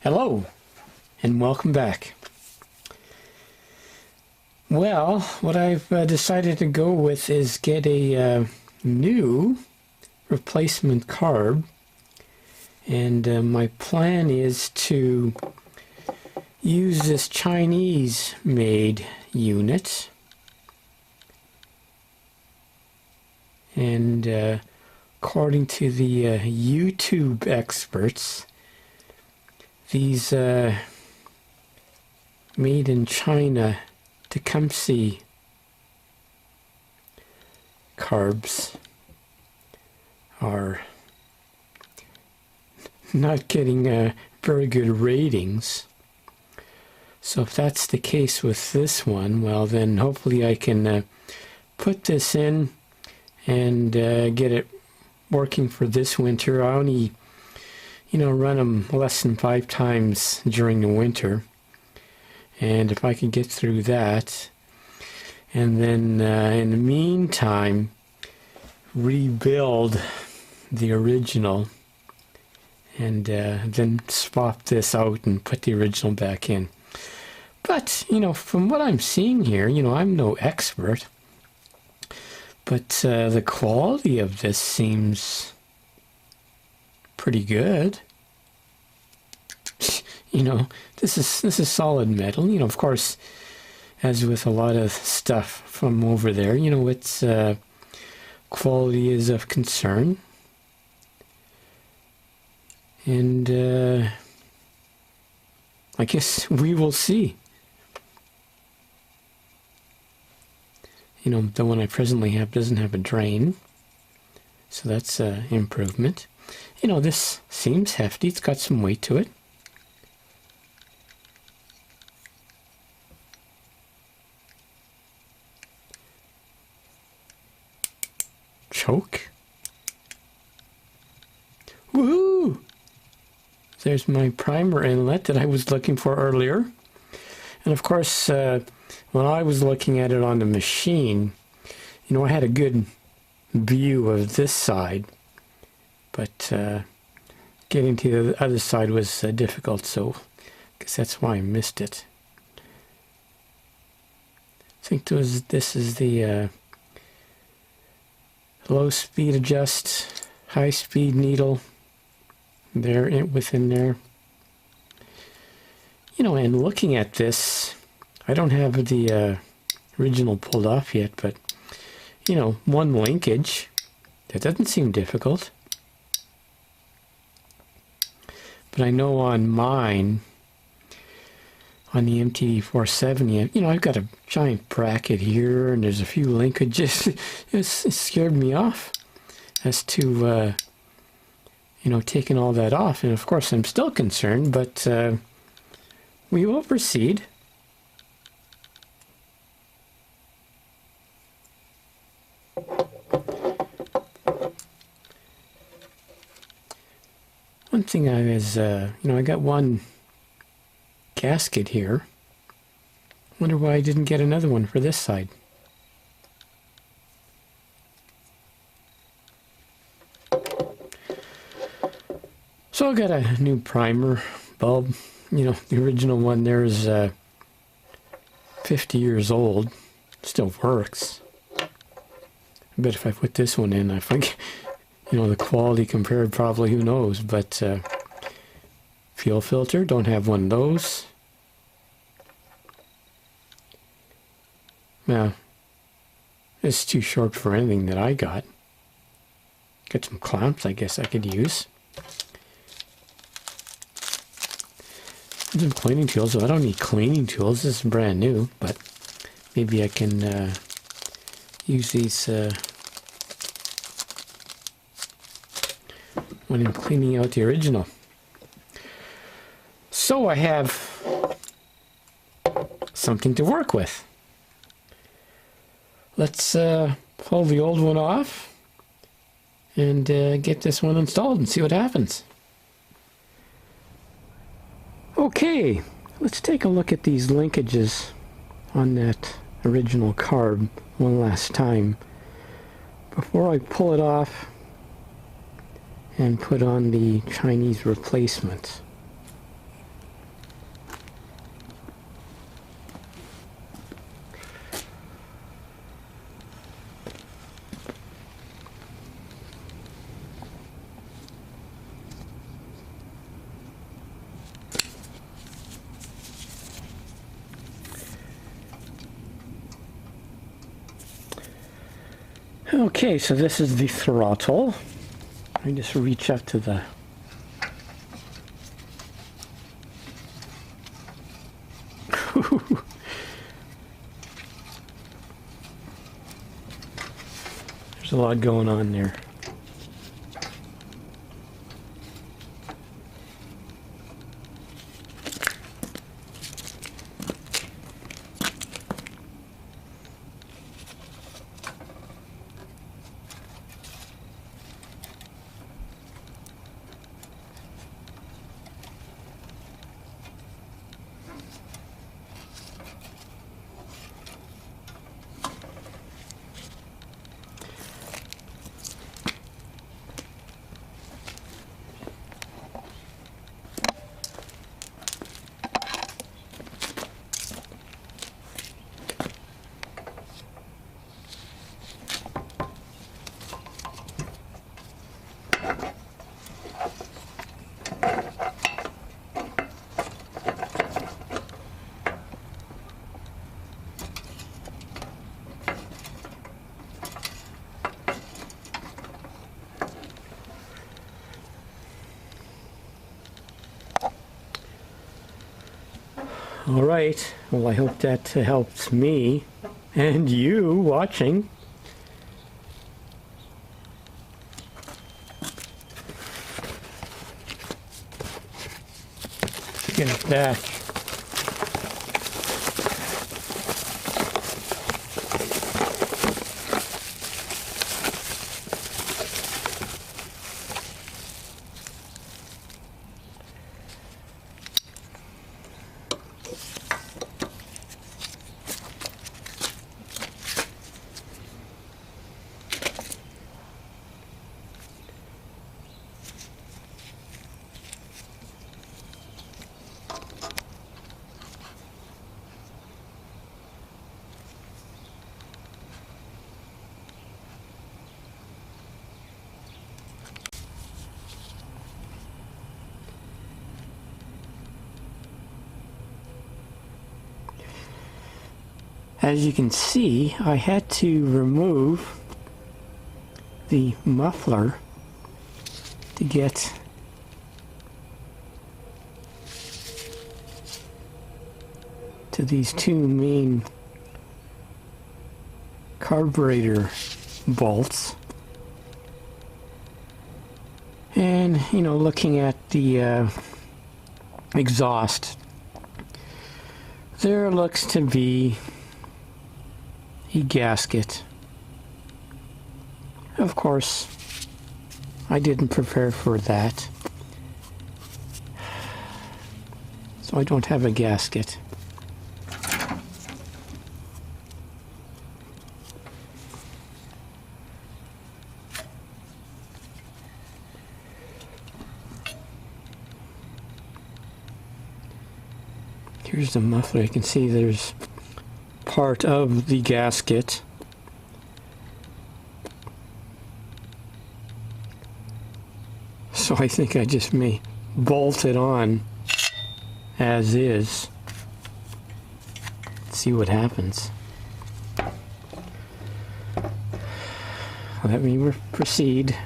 Hello, and welcome back. Well, what I've decided to go with is get a new replacement carb, and my plan is to use this Chinese-made unit, and according to the YouTube experts, these made in China Tecumseh carbs are not getting very good ratings. So if that's the case with this one, well then hopefully I can put this in and get it working for this winter. I only run them less than 5 times during the winter, and if I could get through that, and then in the meantime rebuild the original, and then swap this out and put the original back in. But from what I'm seeing here, I'm no expert, but the quality of this seems pretty good. This is solid metal. Of course, as with a lot of stuff from over there, its quality is of concern. And I guess we will see. The one I presently have doesn't have a drain, so that's an improvement. This seems hefty. It's got some weight to it. Choke. Woohoo! There's my primer inlet that I was looking for earlier. And of course, when I was looking at it on the machine, I had a good view of this side, but getting to the other side was difficult, so I guess that's why I missed it. I think this is the low speed adjust, high speed needle there within there. And looking at this, I don't have the original pulled off yet, but one linkage, that doesn't seem difficult. But I know on mine, on the MTD 470, I've got a giant bracket here, and there's a few linkages. It scared me off as to, taking all that off. And of course, I'm still concerned, but we will proceed. One thing I got one gasket here. Wonder why I didn't get another one for this side. So I got a new primer bulb. The original one there is 50 years old. Still works. I bet if I put this one in, I think, the quality compared, probably, who knows. But fuel filter, don't have one of those. Now, it's too short for anything that I got. Got some clamps I guess I could use. Some cleaning tools. So I don't need cleaning tools. This is brand new, but maybe I can use these when I'm cleaning out the original. So I have something to work with. Let's pull the old one off and get this one installed and see what happens. Okay, let's take a look at these linkages on that original carb one last time before I pull it off and put on the Chinese replacement. Okay, so this is the throttle. Let me just reach up to the... There's a lot going on there. All right, well, I hope that helps me and you watching. Get it back. As you can see, I had to remove the muffler to get to these two main carburetor bolts. And, you know, looking at the exhaust, there looks to be a gasket. Of course, I didn't prepare for that, so I don't have a gasket. Here's the muffler. You can see there's part of the gasket. So I think I just may bolt it on as is. Let's see what happens. Let me proceed.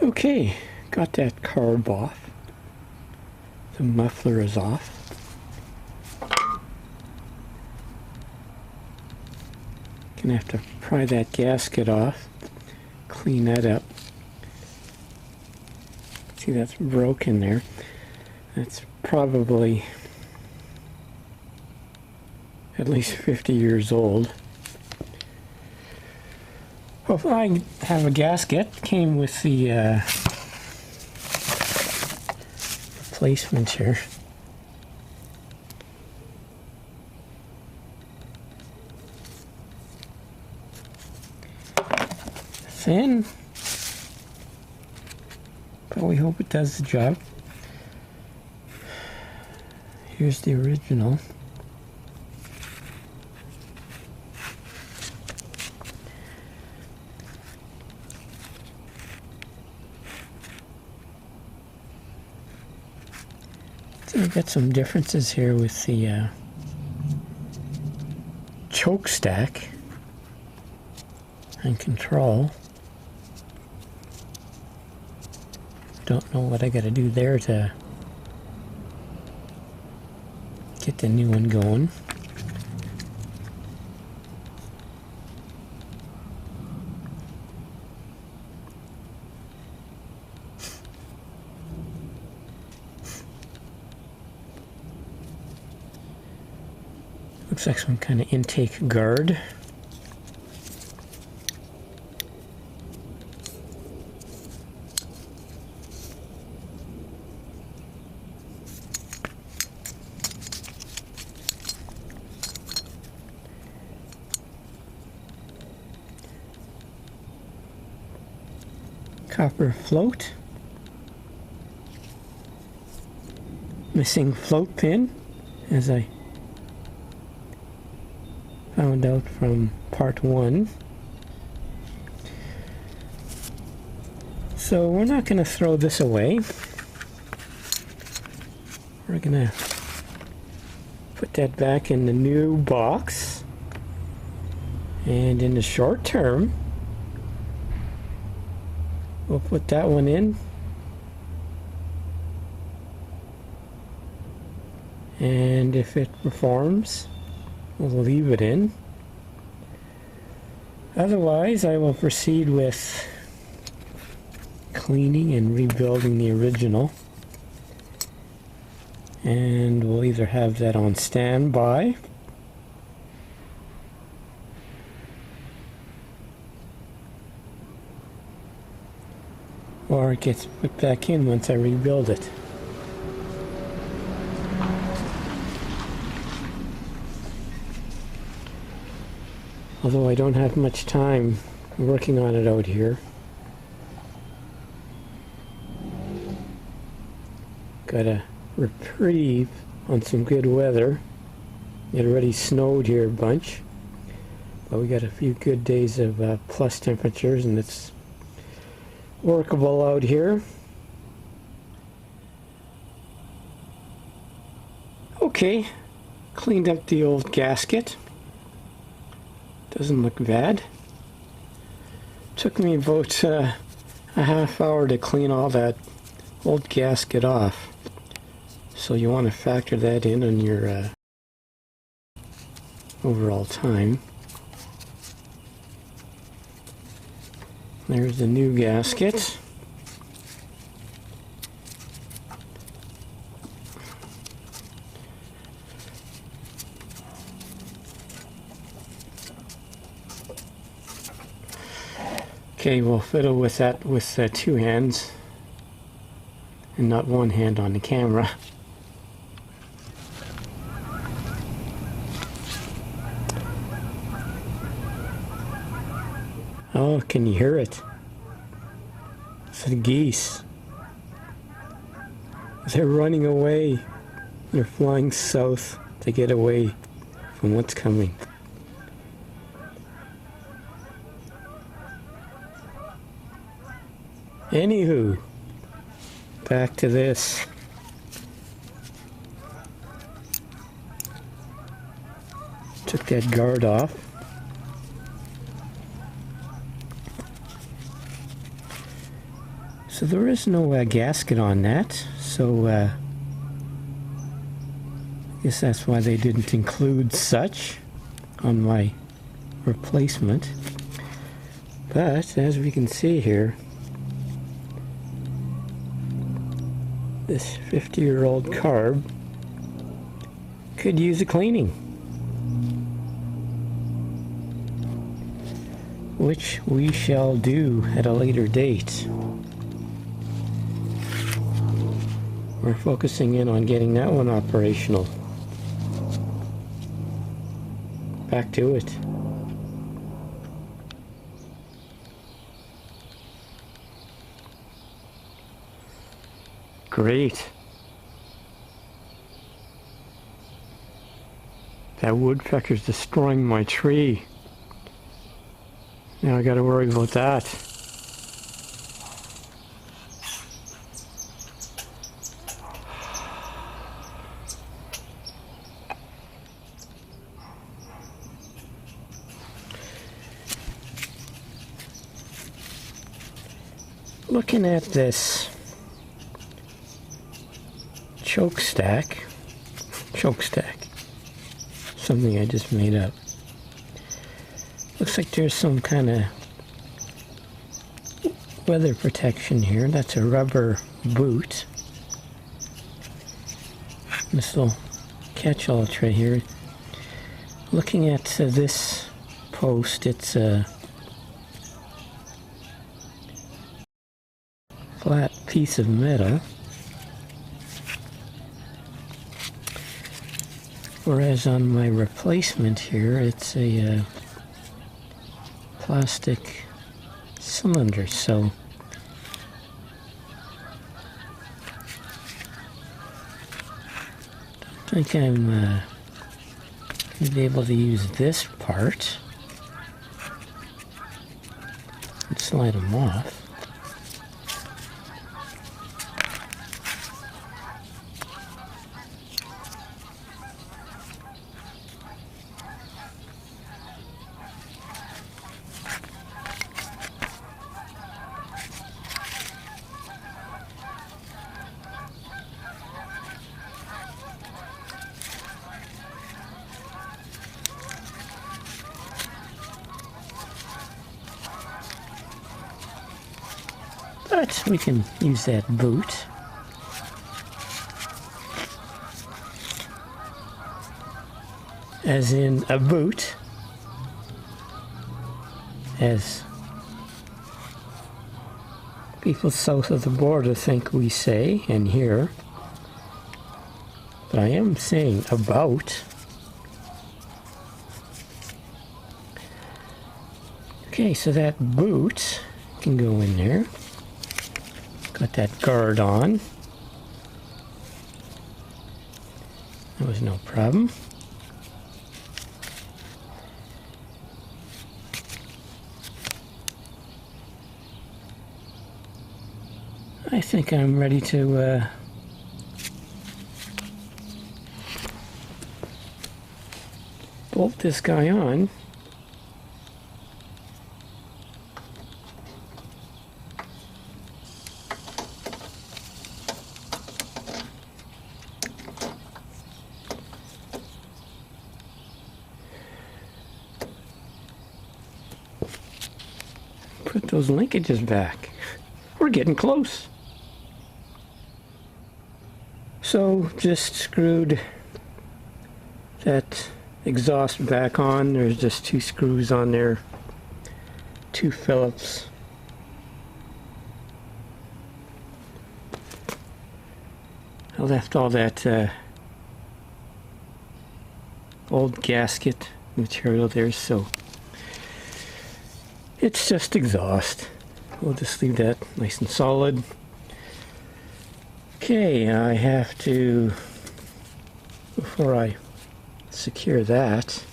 Okay, got that carb off. The muffler is off. Gonna have to pry that gasket off, clean that up. See, that's broken there. That's probably at least 50 years old. Well, I have a gasket. Came with the replacement here. Thin, but we hope it does the job. Here's the original. So we've got some differences here with the choke stack and control. Don't know what I gotta do there to get the new one going. Looks like some kind of intake guard. Copper float. Missing float pin, as I found out from part 1. So we're not going to throw this away. We're going to put that back in the new box. And in the short term, we'll put that one in. And if it performs, we'll leave it in. Otherwise, I will proceed with cleaning and rebuilding the original. And we'll either have that on standby, or it gets put back in once I rebuild it. Although I don't have much time working on it out here. Got a reprieve on some good weather. It already snowed here a bunch, but we got a few good days of plus temperatures, and it's workable out here. Okay, cleaned up the old gasket. Doesn't look bad. Took me about a half hour to clean all that old gasket off. So you want to factor that in on your overall time. There's the new gasket. Okay, we'll fiddle with that with 2 hands and not 1 hand on the camera. Oh, can you hear it? It's the geese. They're running away. They're flying south to get away from what's coming. Anywho, back to this. Took that guard off. So there is no gasket on that, so I guess that's why they didn't include such on my replacement. But as we can see here, this 50-year-old carb could use a cleaning, which we shall do at a later date. We're focusing in on getting that one operational. Back to it. Great. That woodpecker's destroying my tree. Now I gotta worry about that. looking at this choke stack, something I just made up. Looks like there's some kind of weather protection here. That's a rubber boot. This little catch-all tray here. Looking at this post, it's a flat piece of metal, whereas on my replacement here it's a plastic cylinder. So I think I'm going to be able to use this part and slide them off. But we can use that boot. As in a boot. As people south of the border think we say and hear. But I am saying about. Okay, so that boot can go in there. Got that guard on. That was no problem. I think I'm ready to bolt this guy on. Put those linkages back. We're getting close. So just screwed that exhaust back on. There's just 2 screws on there, 2 Phillips. I left all that old gasket material there, so it's just exhaust. We'll just leave that nice and solid. Okay, I have to, before I secure that,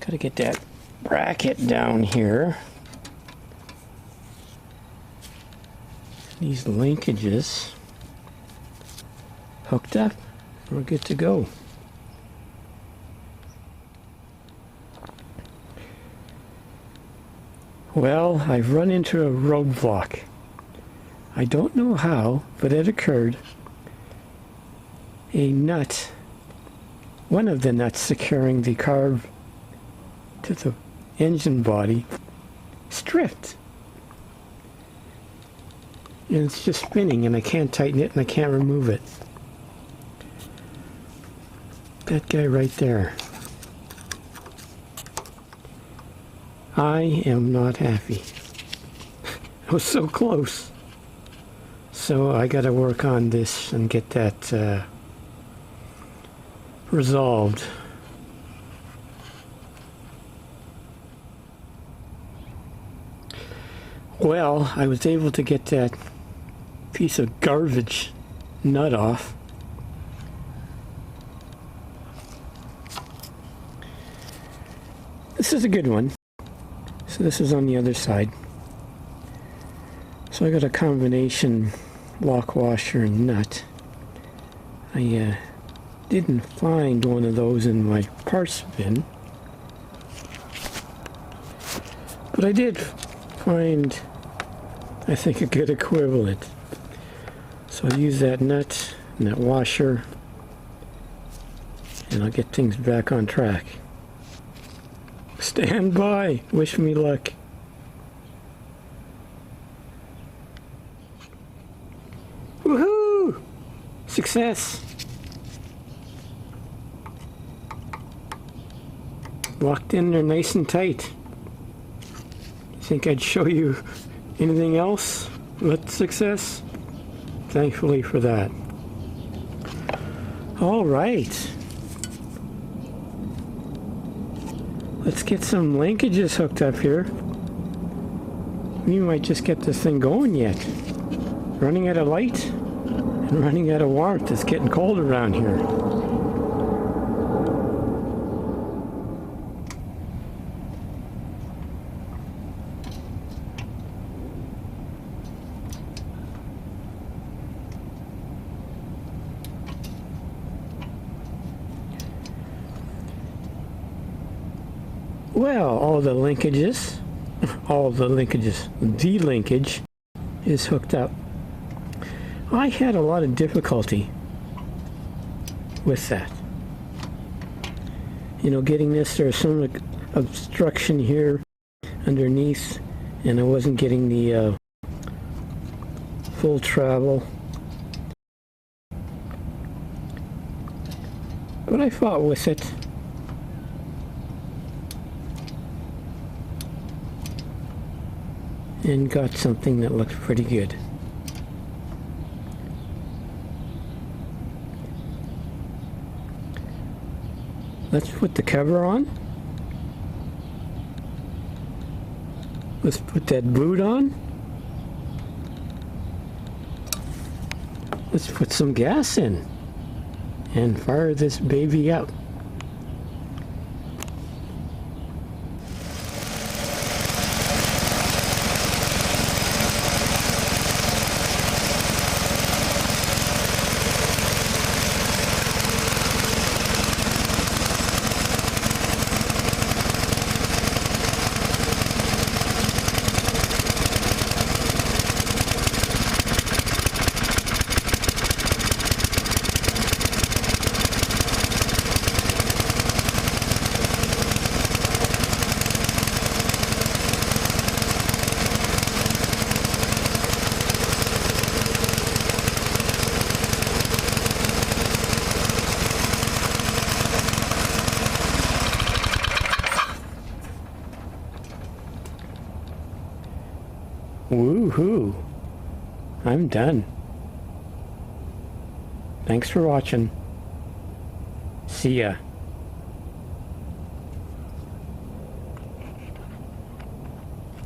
gotta get that bracket down here. These linkages hooked up. We're good to go. Well, I've run into a roadblock. I don't know how, but it occurred. A nut, one of the nuts securing the carb to the engine body, stripped. And it's just spinning, and I can't tighten it, and I can't remove it. That guy right there. I am not happy. I was so close. So I got to work on this and get that resolved. Well, I was able to get that piece of garbage nut off. This is a good one. So this is on the other side. So I got a combination lock washer and nut. I didn't find one of those in my parts bin, but I did find I think, a good equivalent. So I'll use that nut and that washer, and I'll get things back on track. Stand by. Wish me luck. Woohoo! Success! Locked in there nice and tight. Think I'd show you anything else with success? Thankfully for that. All right. Let's get some linkages hooked up here. We might just get this thing going yet. Running out of light and running out of warmth. It's getting cold around here. Well, the linkage is hooked up. I had a lot of difficulty with that. You know, getting this, there's some obstruction here underneath, and I wasn't getting the full travel. But I fought with it. And got something that looks pretty good. Let's put the cover on. Let's put that boot on. Let's put some gas in and fire this baby up. Woohoo! I'm done. Thanks for watching. See ya.